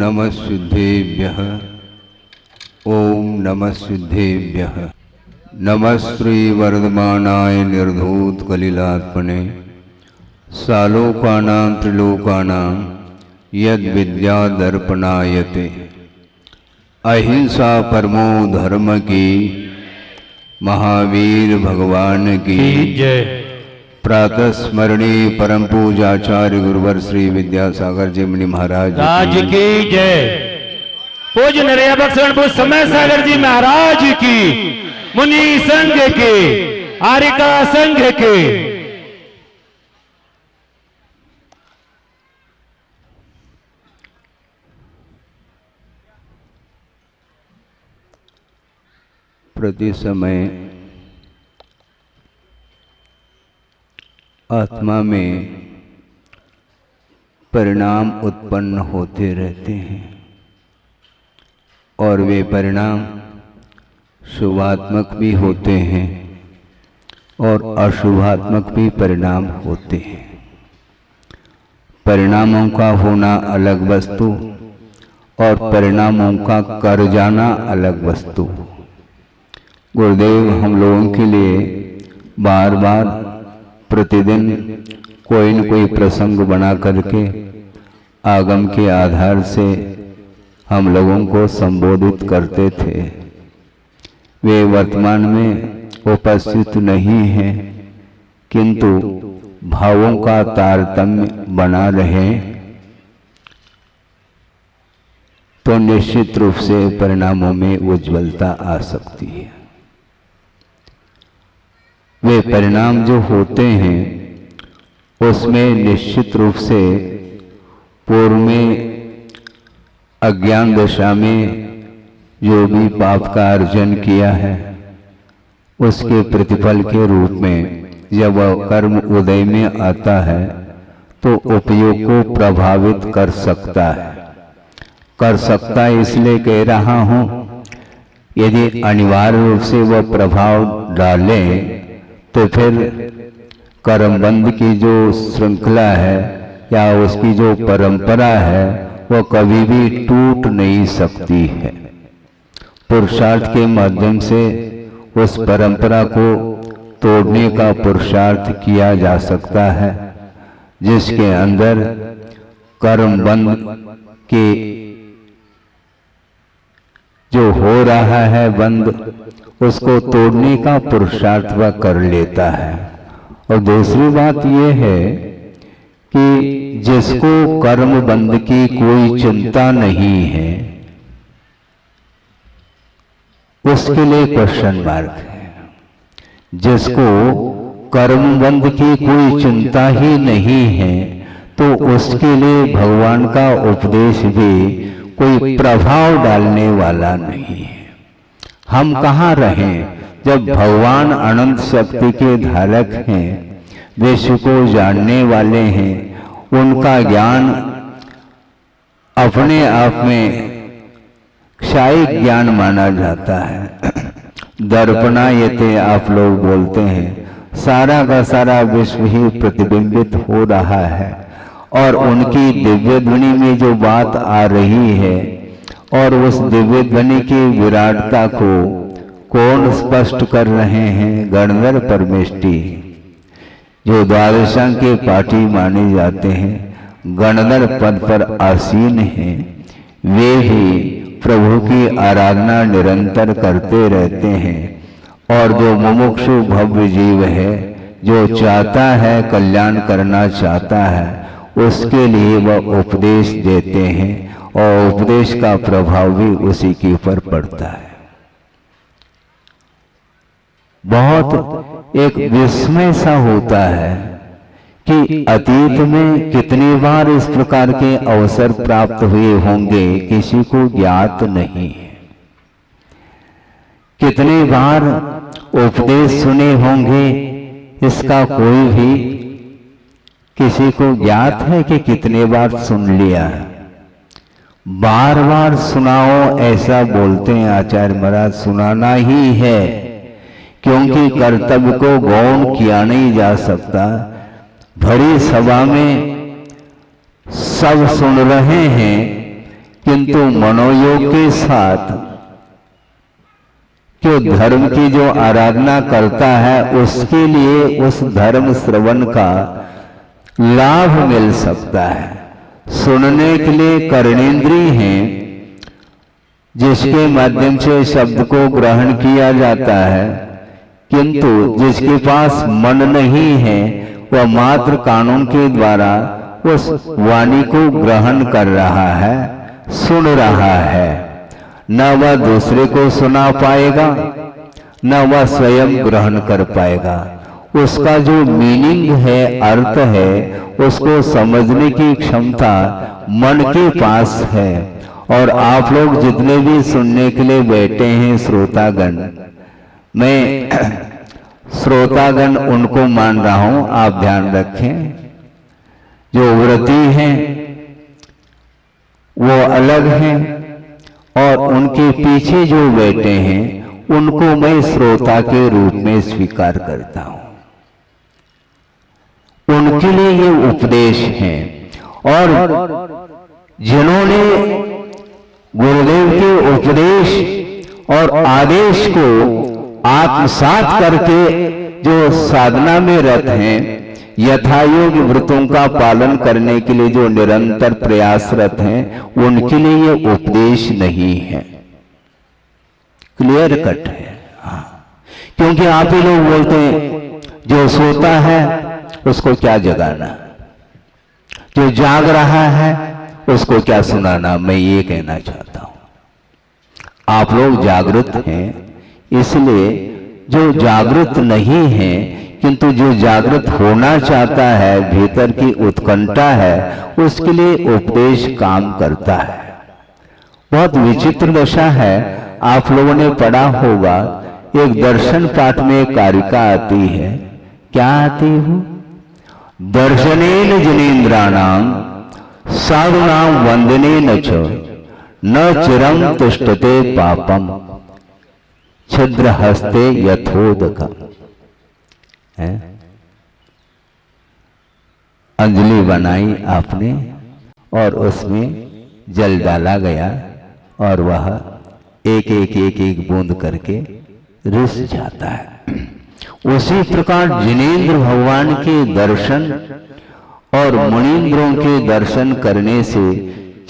नमः सिद्धेभ्यः। ओम नमः सिद्धेभ्यः। नमः श्री वर्धमानाय निर्धूत कलिलात्मने सालोकानां त्रिलोकानां यद विद्या दर्पणायते। अहिंसा परमो धर्म की महावीर भगवान की जय। प्रातः स्मरणीय परम पूजाचार्य गुरुवर श्री विद्यासागर जी मुनि महाराज राज की जय। पूज्य नरैया बख्शरण समय सागर जी महाराज की, मुनि संघ के, आरिका संघ के। प्रति समय आत्मा में परिणाम उत्पन्न होते रहते हैं और वे परिणाम शुभात्मक भी होते हैं और अशुभात्मक भी परिणाम होते हैं। परिणामों का होना अलग वस्तु और परिणामों का कर जाना अलग वस्तु। गुरुदेव हम लोगों के लिए बार बार प्रतिदिन कोई न कोई प्रसंग बना करके आगम के आधार से हम लोगों को संबोधित करते थे। वे वर्तमान में उपस्थित नहीं हैं, किंतु भावों का तारतम्य बना रहे तो निश्चित रूप से परिणामों में उज्ज्वलता आ सकती है। वे परिणाम जो होते हैं उसमें निश्चित रूप से पूर्व में अज्ञान दशा में जो भी पाप का अर्जन किया है उसके प्रतिफल के रूप में जब वह कर्म उदय में आता है तो उपयोग को प्रभावित कर सकता है। इसलिए कह रहा हूं, यदि अनिवार्य रूप से वह प्रभाव डाले तो फिर कर्मबंध की जो श्रृंखला है या उसकी जो परंपरा है वह कभी भी टूट नहीं सकती है। पुरुषार्थ के माध्यम से उस परंपरा को तोड़ने का पुरुषार्थ किया जा सकता है, जिसके अंदर कर्मबंध के जो हो रहा है बंद उसको तोड़ने का पुरुषार्थ वह कर लेता है। और दूसरी बात यह है कि जिसको कर्म बंध की कोई चिंता नहीं है उसके लिए क्वेश्चन मार्क है। जिसको कर्म बंध की कोई चिंता ही नहीं है तो उसके लिए भगवान का उपदेश भी कोई प्रभाव डालने वाला नहीं है। हम कहाँ रहें जब भगवान अनंत शक्ति के धारक हैं, विश्व को जानने वाले हैं, उनका ज्ञान अपने आप में क्षायिक ज्ञान माना जाता है। दर्पणायते आप लोग बोलते हैं, सारा का सारा विश्व ही प्रतिबिंबित हो रहा है और उनकी दिव्य ध्वनि में जो बात आ रही है और उस दिव्य ध्वनि की विराटता को कौन स्पष्ट कर रहे हैं? गणधर परमेष्टि, जो द्वादशांग के पाठी माने जाते हैं, गणधर पद पर आसीन हैं, वे भी प्रभु की आराधना निरंतर करते रहते हैं। और जो मुमुक्षु भव्य जीव है, जो चाहता है कल्याण करना चाहता है, उसके लिए वह उपदेश देते हैं और उपदेश का प्रभाव भी उसी के ऊपर पड़ता है। बहुत एक विस्मय सा होता है कि अतीत में कितनी बार इस प्रकार के अवसर प्राप्त हुए होंगे किसी को ज्ञात नहीं। कितनी बार उपदेश सुने होंगे इसका कोई भी किसी को ज्ञात है कि कितने बार सुन लिया है। बार बार सुनाओ ऐसा बोलते हैं आचार्य महाराज, सुनाना ही है, क्योंकि कर्तव्य को गौण किया नहीं जा सकता। भरी सभा में सब सुन रहे हैं किंतु मनोयोग के साथ जो धर्म की जो आराधना करता है उसके लिए उस धर्म श्रवण का लाभ मिल सकता है। सुनने के लिए कर्णेंद्रिय हैं, जिसके माध्यम से शब्द को ग्रहण किया जाता है, किंतु जिसके पास मन नहीं है वह मात्र कानून के द्वारा उस वाणी को ग्रहण कर रहा है, सुन रहा है। न वह दूसरे को सुना पाएगा, न वह स्वयं ग्रहण कर पाएगा। उसका जो मीनिंग है, अर्थ है, उसको समझने की क्षमता मन के पास है। और आप लोग जितने भी सुनने के लिए बैठे हैं श्रोतागण, मैं श्रोतागण उनको मान रहा हूं, आप ध्यान रखें। जो व्रती हैं वो अलग हैं और उनके पीछे जो बैठे हैं उनको मैं श्रोता के रूप में स्वीकार करता हूं। उनके लिए ये उपदेश है। और जिन्होंने गुरुदेव के उपदेश और आदेश को आत्मसात करके जो साधना में रत हैं, यथायोग व्रतों का पालन करने के लिए जो निरंतर प्रयासरत हैं, उनके लिए ये उपदेश नहीं है। क्लियर कट है। हाँ, क्योंकि आप ही लोग बोलते हैं जो सोता है उसको क्या जगाना, जो जाग रहा है उसको क्या सुनाना। मैं ये कहना चाहता हूं आप लोग जागृत हैं, इसलिए जो जागृत नहीं है किंतु जो जागृत होना चाहता है, भीतर की उत्कंठा है, उसके लिए उपदेश काम करता है। बहुत विचित्र दशा है। आप लोगों ने पढ़ा होगा, एक दर्शन पाठ में एक कारिका आती है। क्या आती हो? दर्शनेन जनेन्द्राणाम साधुनाम वंदनेन च न चिरं तिष्ठते पापम छिद्र हस्ते यथोदकम्। अंजलि बनाई आपने और उसमें जल डाला गया और वह एक एक एक एक बूंद करके रिस जाता है। उसी प्रकार जिनेंद्र भगवान के दर्शन और मुनींद्रों के दर्शन करने से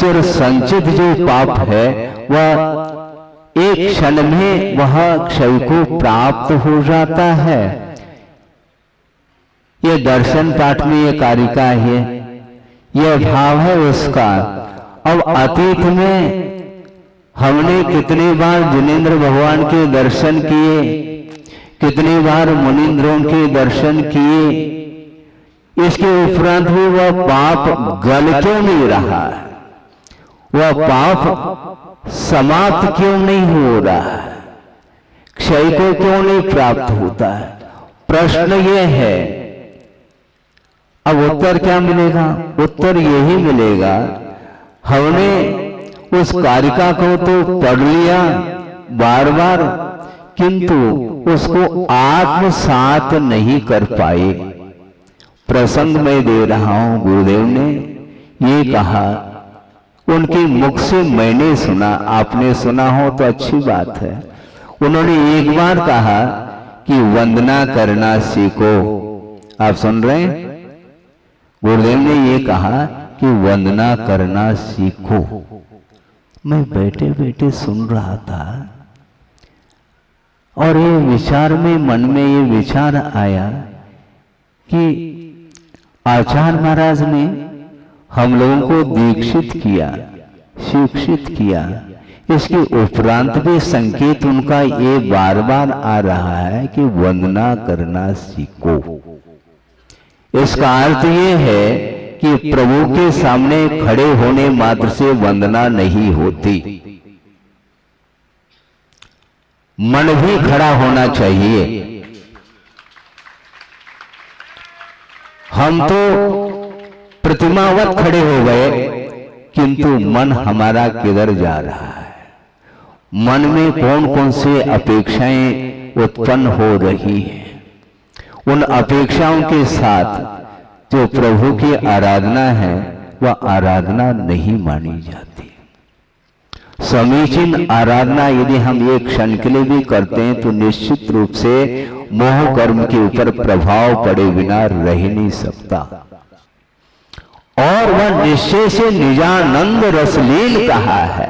चिर संचित जो पाप है वह एक क्षण में वह क्षय को प्राप्त हो जाता है। ये दर्शन पाठ में ये कारिका है, यह भाव है उसका। अब अतीत में हमने कितने बार जिनेंद्र भगवान के दर्शन किए, कितने बार मुनींद्रों के दर्शन किए, इसके उपरांत भी वह पाप गल क्यों नहीं रहा है, वह पाप समाप्त क्यों नहीं हो रहा है, क्षय को क्यों नहीं प्राप्त होता है? प्रश्न यह है। अब उत्तर क्या मिलेगा? उत्तर यही मिलेगा, हमने उस कारिका को तो पढ़ लिया बार बार, किंतु उसको आत्मसात नहीं कर पाए। प्रसंग में दे रहा हूं, गुरुदेव ने ये कहा, उनके मुख से मैंने सुना, आपने सुना हो तो अच्छी बात है। उन्होंने एक बार कहा कि वंदना करना सीखो। आप सुन रहे हैं? गुरुदेव ने ये कहा कि वंदना करना सीखो। मैं बैठे बैठे सुन रहा था और ये विचार में, मन में ये विचार आया कि आचार्य महाराज ने हम लोगों को दीक्षित किया, शिक्षित किया, इसके उपरांत भी संकेत उनका ये बार बार आ रहा है कि वंदना करना सीखो। इसका अर्थ ये है कि प्रभु के सामने खड़े होने मात्र से वंदना नहीं होती, मन भी खड़ा होना चाहिए। हम तो प्रतिमावत खड़े हो गए, किंतु मन हमारा किधर जा रहा है? मन में कौन कौन से अपेक्षाएं उत्पन्न हो रही हैं? उन अपेक्षाओं के साथ जो प्रभु की आराधना है वह आराधना नहीं मानी जाती। समीचीन आराधना यदि हम एक क्षण के लिए भी करते हैं तो निश्चित रूप से मोह कर्म के ऊपर प्रभाव पड़े बिना रह ही नहीं सकता। और वह निश्चय से निजानंद रसलीन कहा है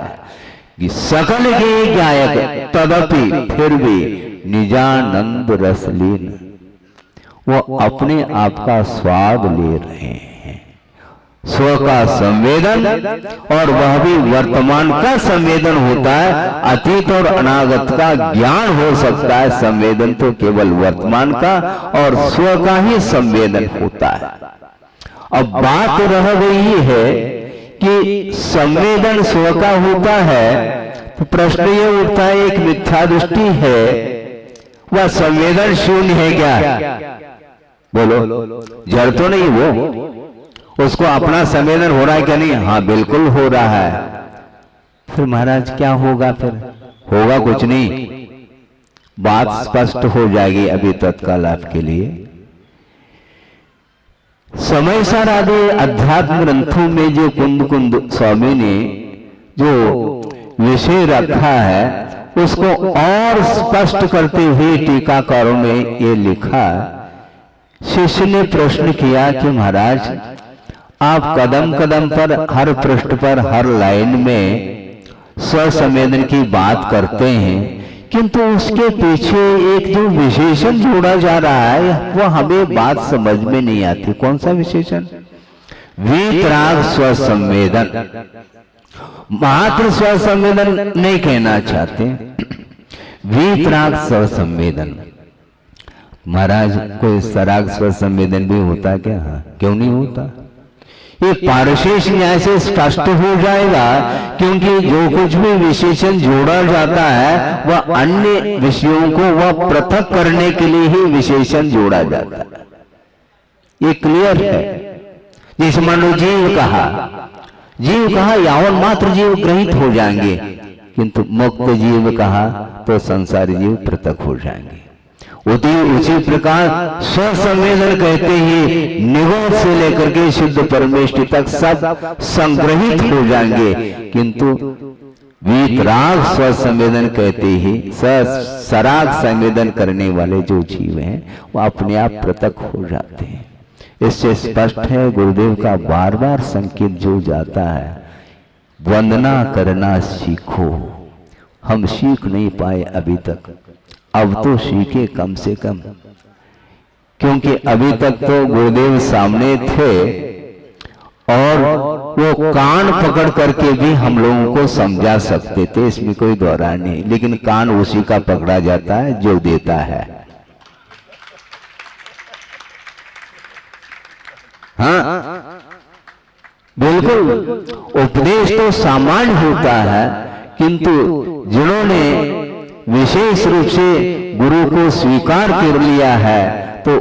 कि सकल के गायक तदपि फिर भी निजानंद रसलीन, वो अपने आप का स्वाद ले रहे हैं, स्व का संवेदन, और वह भी वर्तमान का संवेदन होता है। अतीत और अनागत का ज्ञान हो सकता है, संवेदन तो केवल वर्तमान का और स्व का ही संवेदन होता है। अब बात रह गई है कि संवेदन स्व का होता है, तो प्रश्न ये उठता है, एक मिथ्या दृष्टि है, वह संवेदन शून्य है क्या? बोलो, जड़ तो नहीं वो, उसको अपना संवेदन हो रहा है क्या? नहीं, हाँ बिल्कुल हो रहा है। फिर महाराज क्या होगा? फिर होगा कुछ नहीं, बात स्पष्ट हो जाएगी अभी तत्काल आपके लिए। समय सार आदि अध्यात्म ग्रंथों में जो कुंद स्वामी ने जो विषय रखा है उसको और स्पष्ट करते हुए टीकाकारों ने ये लिखा। शिष्य ने प्रश्न किया कि महाराज आप कदम कदम पर, हर पृष्ठ पर, हर लाइन में स्वसंवेदन की बात करते हैं, किंतु उसके पीछे एक जो विशेषण जोड़ा जा रहा है वो हमें बात समझ में नहीं आती। कौन सा विशेषण? वीतराग स्वसंवेदन। मात्र स्वसंवेदन नहीं कहना चाहते, वीतराग स्वसंवेदन। महाराज कोई सराग स्वसंवेदन भी होता क्या? हाँ, क्यों नहीं होता? ये पारशेष न्याय से स्पष्ट हो जाएगा, क्योंकि जो कुछ भी विशेषण जोड़ा जाता है वह अन्य विषयों को वह पृथक करने के लिए ही विशेषण जोड़ा जाता है। ये क्लियर है। जैसे मान लो जीव कहा यावन मात्र जीव ग्रहित हो जाएंगे, किंतु मुक्त जीव कहा तो संसारी जीव पृथक हो जाएंगे। उसी प्रकार स्वसंवेदन कहते ही निगोद से लेकर के शुद्ध परमेष्टि तक सब संग्रहित हो जाएंगे, किंतु वीतराग स्वसंवेदन कहते ही सराग संवेदन करने वाले जो जीव हैं वो अपने आप पृथक हो जाते हैं। इससे स्पष्ट है गुरुदेव का बार बार संकेत जो जाता है, वंदना करना सीखो। हम सीख नहीं पाए अभी तक, अब तो सीखे कम से कम, क्योंकि अभी तक तो गुरुदेव सामने थे और वो कान पकड़ करके भी हम लोगों को समझा सकते थे, इसमें कोई दोहरा नहीं। लेकिन कान उसी का पकड़ा जाता है जो देता है। हाँ बिल्कुल, उपदेश तो सामान्य होता है, किंतु जिन्होंने विशेष रूप से गुरु को स्वीकार कर लिया है तो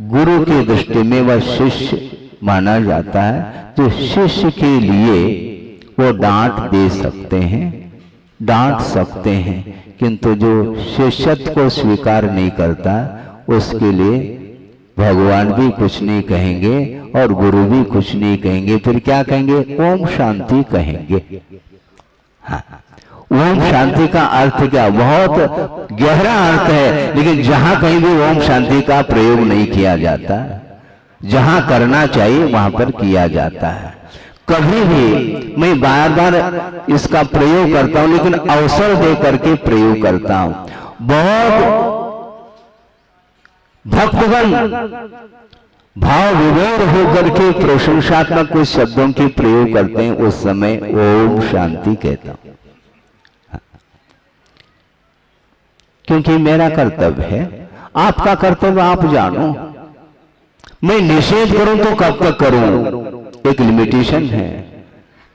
गुरु की दृष्टि में वह शिष्य माना जाता है। तो शिष्य के लिए वो डांट दे सकते हैं, डांट सकते हैं, किंतु जो शिष्यत्व को स्वीकार नहीं करता उसके लिए भगवान भी कुछ नहीं कहेंगे और गुरु भी कुछ नहीं कहेंगे। फिर क्या कहेंगे? ओम शांति कहेंगे। हाँ, ओम शांति का अर्थ क्या? बहुत गहरा अर्थ है, लेकिन जहां कहीं भी ओम शांति का प्रयोग नहीं किया जाता, जहां करना चाहिए वहां पर किया जाता है। कभी भी मैं बार बार इसका प्रयोग करता हूं, लेकिन अवसर दे करके प्रयोग करता हूं। बहुत भक्तगण भाव विभोर होकर के प्रशंसात्मक कुछ शब्दों के प्रयोग करते हैं, उस समय ओम शांति कहता हूं, क्योंकि मेरा कर्तव्य है, आपका कर्तव्य आप जानो। मैं निषेध करूं तो कब तक करूं? एक लिमिटेशन है।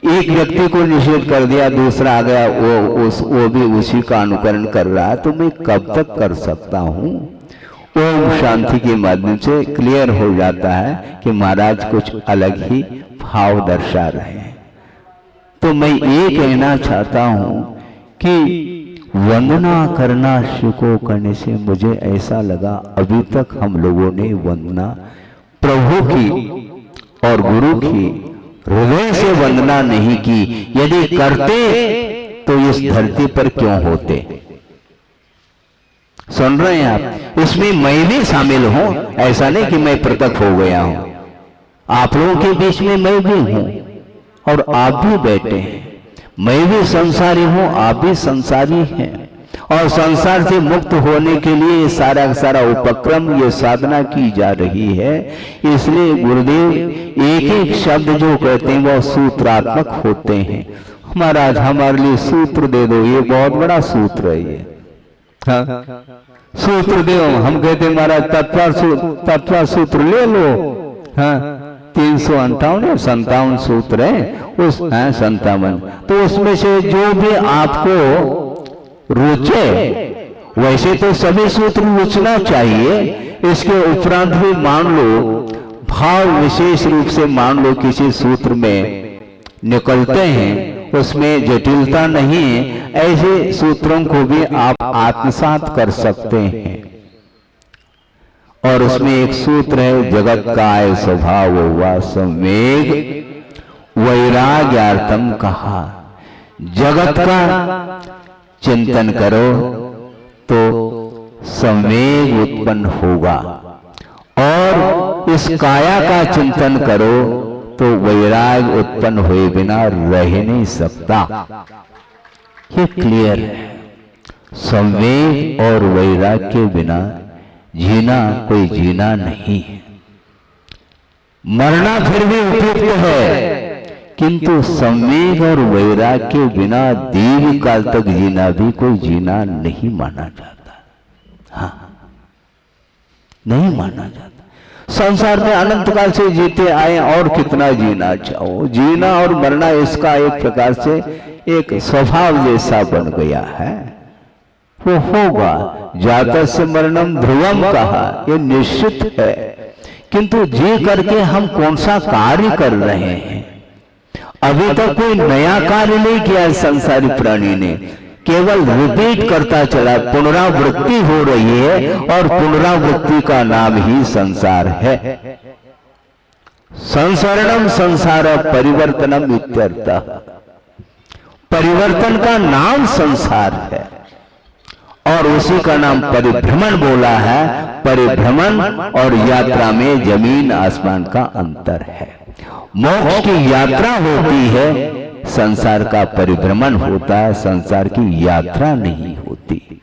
एक व्यक्ति को निषेध कर दिया, दूसरा आ गया, वो भी उसी का अनुकरण कर रहा है, तो मैं कब तक कर सकता हूं? ओम शांति के माध्यम से क्लियर हो जाता है कि महाराज कुछ अलग ही भाव दर्शा रहे हैं। तो मैं ये कहना चाहता हूं कि वंदना करना सीखो। करने से मुझे ऐसा लगा अभी तक हम लोगों ने वंदना प्रभु की और गुरु की हृदय से वंदना नहीं की। यदि करते तो इस धरती पर क्यों होते? सुन रहे हैं आप? इसमें मैं भी शामिल हूं, ऐसा नहीं कि मैं पृथक हो गया हूं। आप लोगों के बीच में मैं भी हूं और आप भी बैठे हैं। मैं भी संसारी हूं, आप भी संसारी हैं, और संसार से मुक्त होने के लिए सारा का सारा उपक्रम, ये साधना की जा रही है। इसलिए गुरुदेव एक एक शब्द जो कहते हैं वो सूत्रात्मक होते हैं। महाराज हमारे लिए सूत्र दे दो, ये बहुत बड़ा सूत्र है ये। हाँ, सूत्र दो। हम कहते महाराज तत्व सूत्र ले लो। हाँ, 358 सूत्र है उस 57, तो उसमें से जो भी आपको रुचे, वैसे तो सभी सूत्र रुचना चाहिए। इसके उपरांत भी मान लो, भाव विशेष रूप से मान लो किसी सूत्र में निकलते हैं, उसमें जटिलता नहीं है, ऐसे सूत्रों को भी आप आत्मसात कर सकते हैं। और उसमें एक सूत्र है, जगत काय स्वभाव हुआ संवेग वैराग्यार्थम कहा। जगत का चिंतन करो तो संवेग उत्पन्न होगा, और इस काया का चिंतन करो तो वैराग उत्पन्न हुए बिना रह नहीं सकता। ये क्लियर है। संवेग और वैराग के बिना जीना कोई जीना नहीं है। मरना फिर भी उपयुक्त है, किंतु संवेग और वैराग के बिना दीर्घ काल तक जीना भी कोई जीना नहीं माना जाता। हाँ, नहीं माना जाता। संसार में अनंत काल से जीते आए, और कितना जीना चाहो। जीना और मरना इसका एक प्रकार से एक स्वभाव जैसा बन गया है, वो होगा। जातस्य मरणम ध्रुवम कहा, ये निश्चित है। किंतु जी करके हम कौन सा कार्य कर रहे हैं? अभी तक कोई नया कार्य नहीं किया संसारी प्राणी ने, केवल रिपीट करता चला, पुनरावृत्ति हो रही है, और पुनरावृत्ति का नाम ही संसार है। संसरणम संसार परिवर्तनम इत्यर्थः। परिवर्तन का नाम संसार है, और उसी का नाम परिभ्रमण बोला है। परिभ्रमण और यात्रा में जमीन आसमान का अंतर है। मोक्ष की यात्रा होती है, संसार का परिभ्रमण होता है, संसार की यात्रा नहीं होती।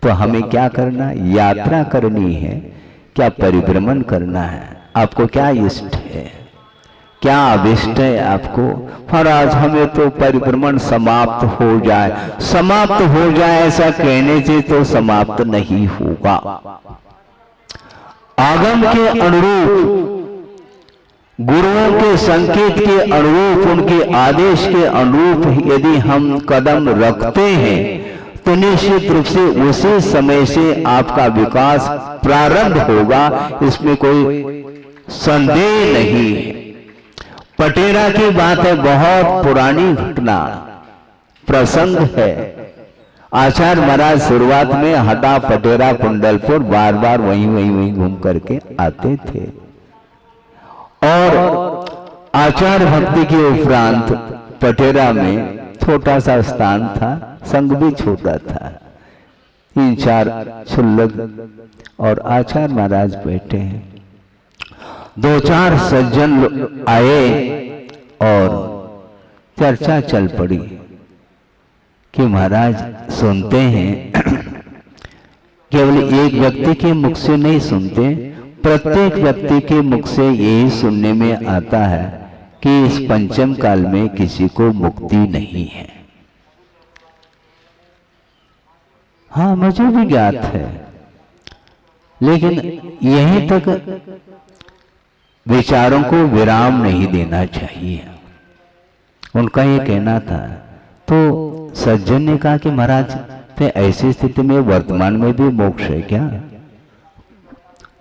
तो हमें क्या करना? यात्रा करनी है, क्या परिभ्रमण करना है? आपको क्या इष्ट है, क्या अभिष्ट है आपको? महाराज हमें तो परिभ्रमण समाप्त हो जाए। समाप्त हो जाए ऐसा कहने से तो समाप्त नहीं होगा। आगम के अनुरूप, गुरुओं के संकेत के अनुरूप, उनके आदेश के अनुरूप यदि हम कदम रखते हैं तो निश्चित रूप से उसी समय से आपका विकास प्रारंभ होगा, इसमें कोई संदेह नहीं है। पटेरा की बात है, बहुत पुरानी घटना प्रसंग है। आचार्य महाराज शुरुआत में हटा पटेरा कुंडलपुर बार बार वहीं घूम करके आते थे, और आचार भक्ति के उपरांत पटेरा में छोटा सा स्थान था, संघ भी छोटा था, 3-4 क्षुल्लक और आचार्य महाराज बैठे हैं। 2-4 सज्जन आए और चर्चा चल पड़ी कि महाराज सुनते हैं, केवल एक व्यक्ति के मुख से नहीं सुनते, प्रत्येक व्यक्ति के मुख से यही सुनने में आता है कि इस पंचम काल में किसी को मुक्ति नहीं है। हाँ, मुझे भी ज्ञात है, लेकिन यहीं तक विचारों को विराम नहीं देना चाहिए, उनका ये कहना था। तो सज्जन ने कहा कि महाराज तो ऐसी स्थिति में वर्तमान में भी मोक्ष है क्या?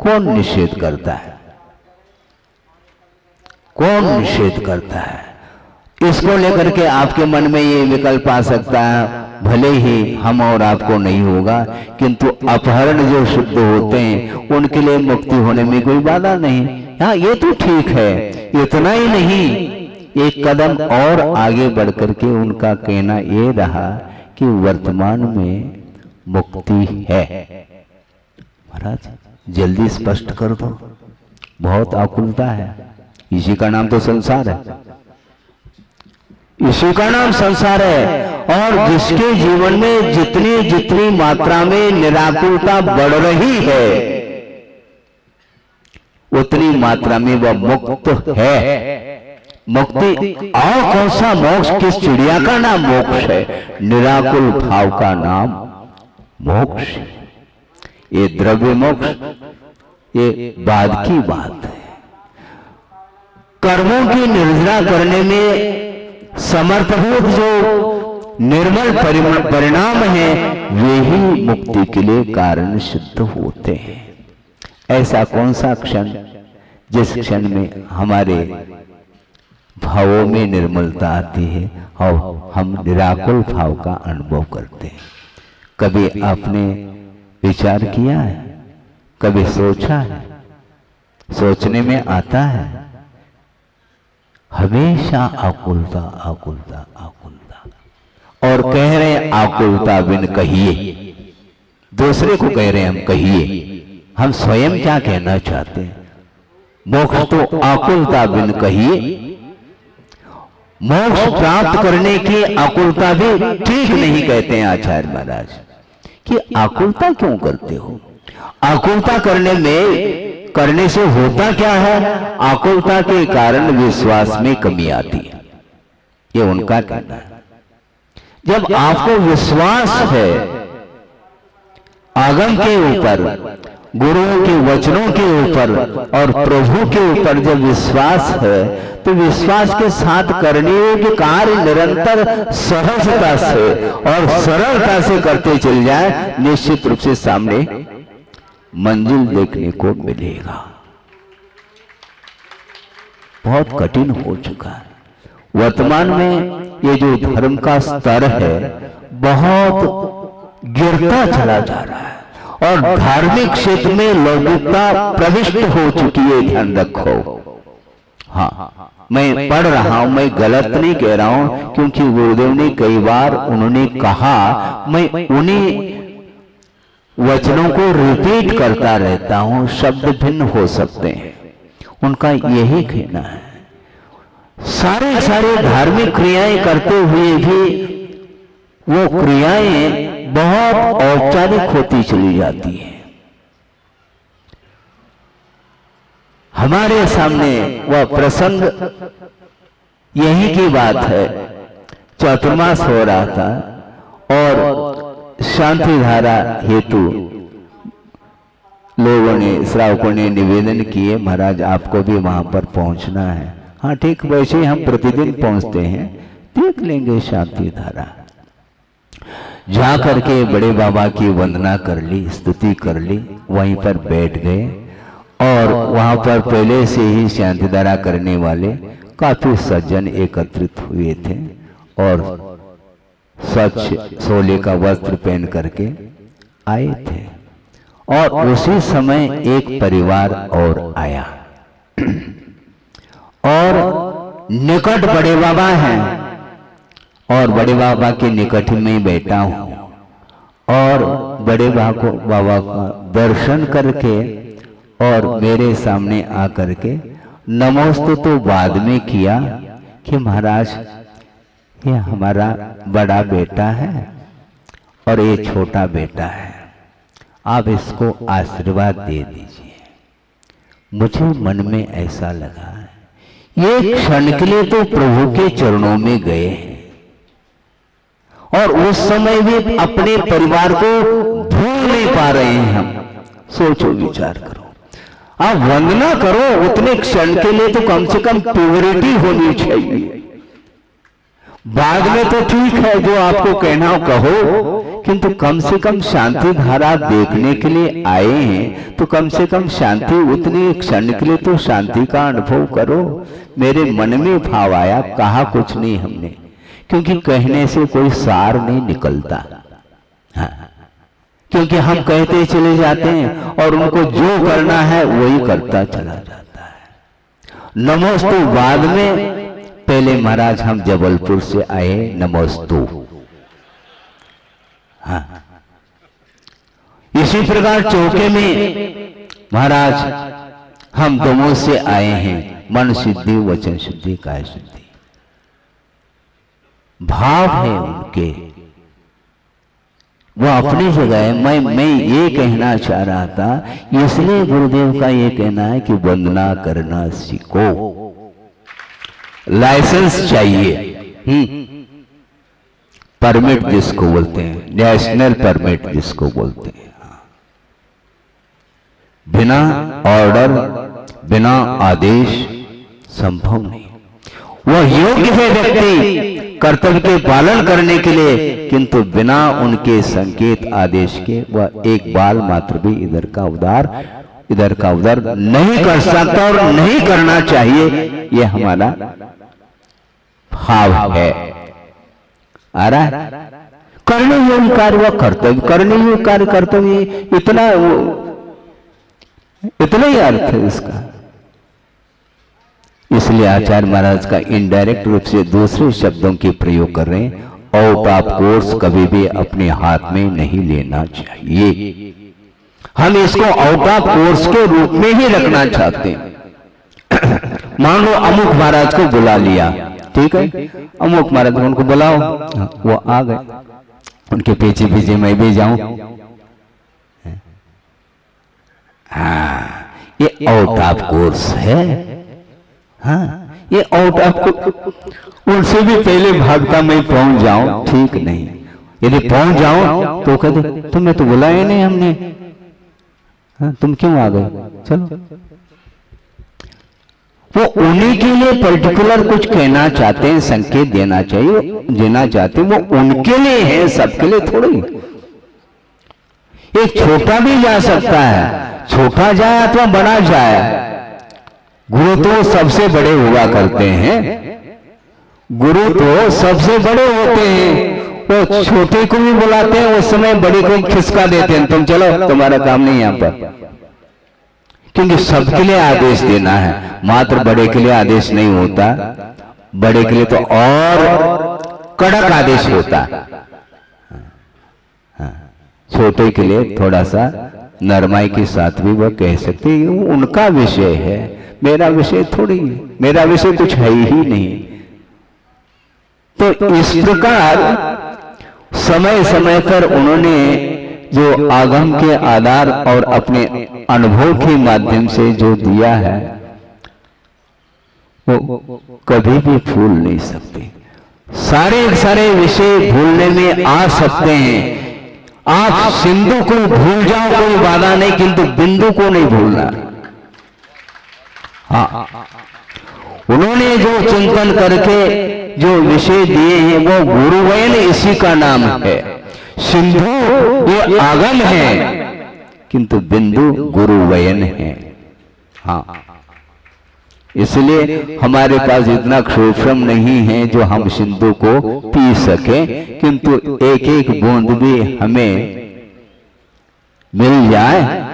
कौन निषेध करता है? कौन निषेध करता है? इसको लेकर के आपके मन में ये विकल्प आ सकता है, भले ही हम और आपको नहीं होगा, किंतु अपहरण जो शुद्ध होते हैं उनके लिए मुक्ति होने में कोई बाधा नहीं। हाँ, ये तो ठीक है। इतना ही नहीं, एक कदम और आगे बढ़ करके उनका कहना ये रहा कि वर्तमान में मुक्ति है। महाराज जल्दी स्पष्ट कर दो, बहुत आकुलता है। इसी का नाम तो संसार है, इसी का नाम संसार है। और जिसके जीवन में जितनी जितनी मात्रा में निराकुलता बढ़ रही है उतनी मात्रा में वह मुक्त है। मुक्ति और कौन सा मोक्ष, किस चिड़िया का नाम मोक्ष है? निराकुल भाव का नाम मोक्ष। ये द्रव्य मोक्ष ये बाद की बात है। कर्मों की निर्जरा करने में समर्थभूत जो निर्मल परिणाम है वे ही मुक्ति के लिए कारण सिद्ध होते हैं। ऐसा कौन सा क्षण जिस क्षण में हमारे भावों में निर्मलता आती है और हम निराकुल भाव का अनुभव करते हैं। कभी आपने विचार किया है, कभी सोचा है? सोचने में आता है हमेशा आकुलता आकुलता आकुलता, और कह रहे हैं आकुलता बिन कहिए। दूसरे को कह रहे हैं हम कहिए, हम स्वयं क्या कहना चाहते हैं? मोक्ष तो आकुलता बिन कहिए। मोक्ष प्राप्त करने की आकुलता भी ठीक नहीं कहते हैं आचार्य महाराज कि आकुलता क्यों करते हो? आकुलता करने से होता क्या है? आकुलता के कारण विश्वास में कमी आती है, ये उनका कहना है। जब आपको विश्वास है आगम के ऊपर, गुरुओं के वचनों के ऊपर और प्रभु के ऊपर जब विश्वास है तो विश्वास के साथ करने योग्य कार्य निरंतर सहजता से और सरलता से करते चल जाए, निश्चित रूप से सामने मंजिल देखने को मिलेगा। बहुत कठिन हो चुका है वर्तमान में। ये जो धर्म का स्तर है बहुत गिरता चला जा रहा है और धार्मिक क्षेत्र में लौकिकता प्रविष्ट हो चुकी है, ध्यान रखो। हाँ, मैं पढ़ रहा हूं, मैं गलत नहीं कह रहा हूं, क्योंकि गुरुदेव ने कई बार उन्होंने कहा, मैं उन्हीं वचनों को रिपीट करता रहता हूं, शब्द भिन्न हो सकते हैं। उनका यही कहना है सारे धार्मिक क्रियाएं करते हुए भी वो क्रियाएं बहुत औपचारिक होती चली जाती है। हमारे सामने वह प्रसंग यही की बात है। चातुर्मास हो रहा था और शांति धारा हेतु लोगों ने, श्रावकों ने निवेदन किए, महाराज आपको भी वहां पर पहुंचना है। हाँ ठीक, वैसे ही हम प्रतिदिन पहुंचते हैं, देख लेंगे शांति धारा। जा करके बड़े बाबा की वंदना कर ली, स्तुति कर ली, वहीं पर बैठ गए और वहां पर पहले से ही शांति धारा करने वाले काफी सज्जन एकत्रित हुए थे और स्वच्छ सोले का वस्त्र पहन करके आए थे। और उसी समय एक परिवार और आया और निकट बड़े बाबा हैं और बड़े बाबा के निकट में बैठा हूं और बड़े बाबा का दर्शन करके और मेरे सामने आकर के नमोस्तु तो बाद में किया कि महाराज ये हमारा बड़ा बेटा है और ये छोटा बेटा है, आप इसको आशीर्वाद दे दीजिए। मुझे मन में ऐसा लगा ये क्षण के लिए तो प्रभु के चरणों में गए और उस समय भी अपने परिवार को भूल नहीं पा रहे हैं। हम सोचो, विचार करो, आप वंदना करो, उतने क्षण के लिए तो कम से कम प्योरिटी होनी चाहिए। बाद में तो ठीक है जो आपको कहना हो कहो, किंतु कम से कम शांति धारा देखने के लिए आए हैं तो कम से कम शांति उतने क्षण के लिए तो शांति का अनुभव करो। मेरे मन में भाव आया, कहा कुछ नहीं हमने, क्योंकि कहने से कोई सार नहीं निकलता। हाँ, क्योंकि हम कहते चले जाते हैं और उनको जो करना है वही करता चला जाता है। नमोस्तु बाद में पहले महाराज हम जबलपुर से आए, नमोस्तु। हाँ, इसी प्रकार चौके में महाराज हम दोनों से आए हैं, मन शुद्धि, वचन शुद्धि, काय शुद्धि। भाव है उनके, वो अपनी जगह है। मैं ये कहना चाह रहा था, इसलिए गुरुदेव का ये कहना है कि वंदना करना सीखो। लाइसेंस चाहिए, परमिट जिसको बोलते हैं, नेशनल परमिट जिसको बोलते हैं। बिना ऑर्डर, बिना आदेश संभव नहीं। वह योग्य है व्यक्ति कर्तव्य के पालन करने के लिए, किंतु बिना उनके संकेत आदेश के वह एक बाल मात्र भी इधर का उधर नहीं कर सकता और नहीं करना चाहिए। यह हमारा भाव है। आ रहा है? करने योग्य कार्य वह कर्तव्य, करने योग्य कार्य कर्तव्य, इतना ही अर्थ है इसका। इसलिए आचार्य महाराज का इनडायरेक्ट रूप से दूसरे शब्दों के प्रयोग कर रहे हैं। आउट ऑफ कोर्स कभी भी अपने हाथ में नहीं लेना चाहिए। हम इसको आउट ऑफ कोर्स के रूप में ही रखना चाहते हैं। मान लो अमुक महाराज को बुला लिया, ठीक है, अमुक महाराज को उनको बुलाओ, वो आ गए, उनके पीछे पीछे मैं भी जाऊं। हाँ, ये आउट ऑफ कोर्स है। हाँ, ये आउट ऑफ, उनसे भी पहले भागता मैं पहुंच जाऊं, ठीक नहीं। यदि पहुंच जाऊं तो कहते तुम्हें तो बुलाया नहीं हमने, हाँ, तुम क्यों आ गए, चलो। वो उन्हीं के लिए पर्टिकुलर कुछ कहना चाहते हैं, संकेत देना चाहते हैं, वो उनके लिए है, सबके लिए थोड़ी। एक छोटा भी जा सकता है, छोटा जाए अथवा बड़ा जाए। गुरु तो सबसे बड़े हुआ करते हैं, गुरु तो सबसे बड़े होते हैं। वो छोटे को भी बुलाते हैं, उस समय बड़े को खिसका देते हैं, तुम चलो, तुम्हारा काम नहीं यहां पर। क्योंकि सबके लिए आदेश देना है, मात्र बड़े के लिए आदेश नहीं होता। बड़े के लिए तो और कड़क आदेश होता है, छोटे के लिए थोड़ा सा नरमाई के साथ भी वह कह सकते हैं। उनका विषय है, मेरा विषय थोड़ी है, मेरा विषय कुछ है ही नहीं। तो इस प्रकार समय समय पर उन्होंने जो आगम के आधार और अपने अनुभव के माध्यम से जो दिया है, वो कभी भी भूल नहीं सकते। सारे विषय भूलने में आ सकते हैं। आप सिंधु को भूल जाओ, कोई बाधा नहीं, किंतु बिंदु को नहीं भूलना। हाँ, उन्होंने जो चिंतन करके जो विषय दिए हैं वो गुरुवयन, इसी का नाम है। सिंधु ये आगम है, किंतु बिंदु गुरुवयन है। हाँ, इसलिए हमारे पास इतना क्षोभ्रम नहीं है जो हम सिंधु को पी सके, किंतु एक एक बूंद भी हमें मिल जाए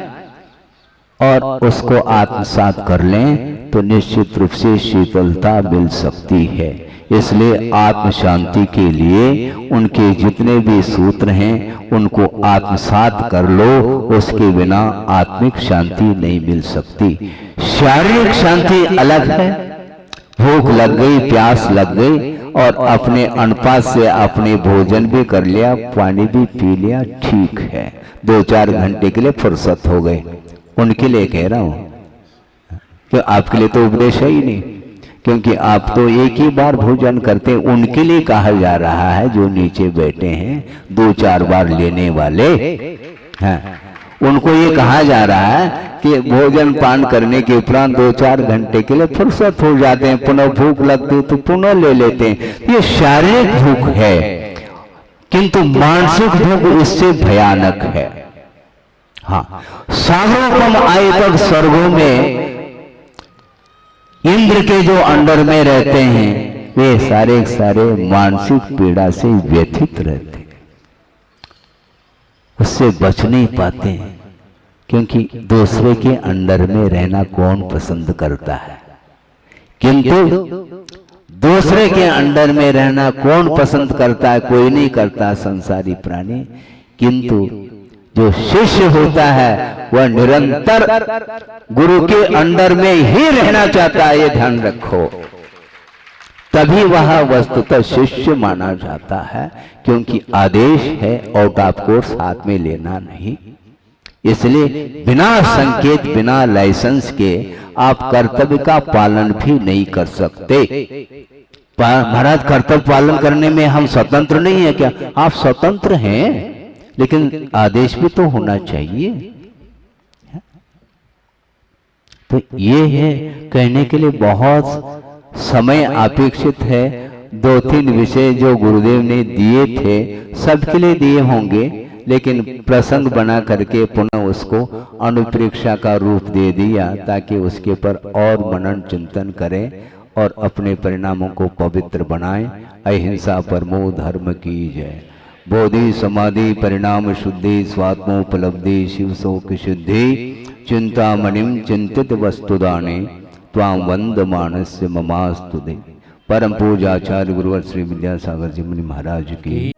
और उसको आत्मसात कर लें तो निश्चित रूप से शीतलता मिल सकती है। इसलिए आत्म शांति के लिए उनके जितने भी सूत्र हैं उनको आत्मसात कर लो, उसके बिना आत्मिक शांति नहीं मिल सकती। शारीरिक शांति अलग है, भूख लग गई, प्यास लग गई और अपने अनुपात से अपने भोजन भी कर लिया, पानी भी पी लिया, ठीक है, 2-4 घंटे के लिए फुर्सत हो गए, उनके लिए कह रहा हूं। कि आपके लिए तो उपदेश है ही नहीं, क्योंकि आप तो एक ही बार भोजन करते हैं। उनके लिए कहा जा रहा है जो नीचे बैठे हैं, 2-4 बार लेने वाले हैं, उनको ये कहा जा रहा है कि भोजन पान करने के उपरांत 2-4 घंटे के लिए फुर्सत हो जाते हैं, पुनः भूख लगती है तो पुनः ले लेते हैं। ये शारीरिक भूख है, किंतु मानसिक भूख इससे भयानक है। हाँ, सागरों आए तक स्वर्गों में इंद्र के जो अंडर में रहते हैं वे सारे मानसिक पीड़ा से व्यथित रहते हैं, उससे बच नहीं पाते हैं, क्योंकि दूसरे के अंडर में रहना कौन पसंद करता है। किंतु दूसरे के अंडर में रहना कौन पसंद करता है? कोई नहीं करता संसारी प्राणी। किंतु जो शिष्य होता है वह निरंतर गुरु के अंडर में ही रहना चाहता है, ये ध्यान रखो। तभी वह वस्तुतः शिष्य माना जाता है, क्योंकि आदेश है आउट ऑफ कोर्स हाथ में लेना नहीं। इसलिए बिना संकेत, बिना लाइसेंस के आप कर्तव्य का पालन भी नहीं कर सकते। महाराज, कर्तव्य पालन करने में हम स्वतंत्र नहीं है क्या? आप स्वतंत्र हैं, लेकिन आदेश भी तो होना चाहिए। तो ये है, कहने के लिए बहुत समय अपेक्षित है। 2-3 विषय जो गुरुदेव ने दिए थे सबके लिए दिए होंगे, लेकिन प्रसंग बना करके पुनः उसको अनुप्रेक्षा का रूप दे दिया, ताकि उसके पर और मनन चिंतन करें और अपने परिणामों को पवित्र बनाएं। अहिंसा परमो धर्म की जय। बोधि समाधि परिणाम शुद्धि स्वात्मोपलब्धि शिव शोक शुद्धि चिंतामणिम चिंतित वस्तुदाने त्वां वंदमानस्य ममास्तुते। परम पूज्य आचार्य गुरुवर श्री विद्यासागर जी मुनि महाराज की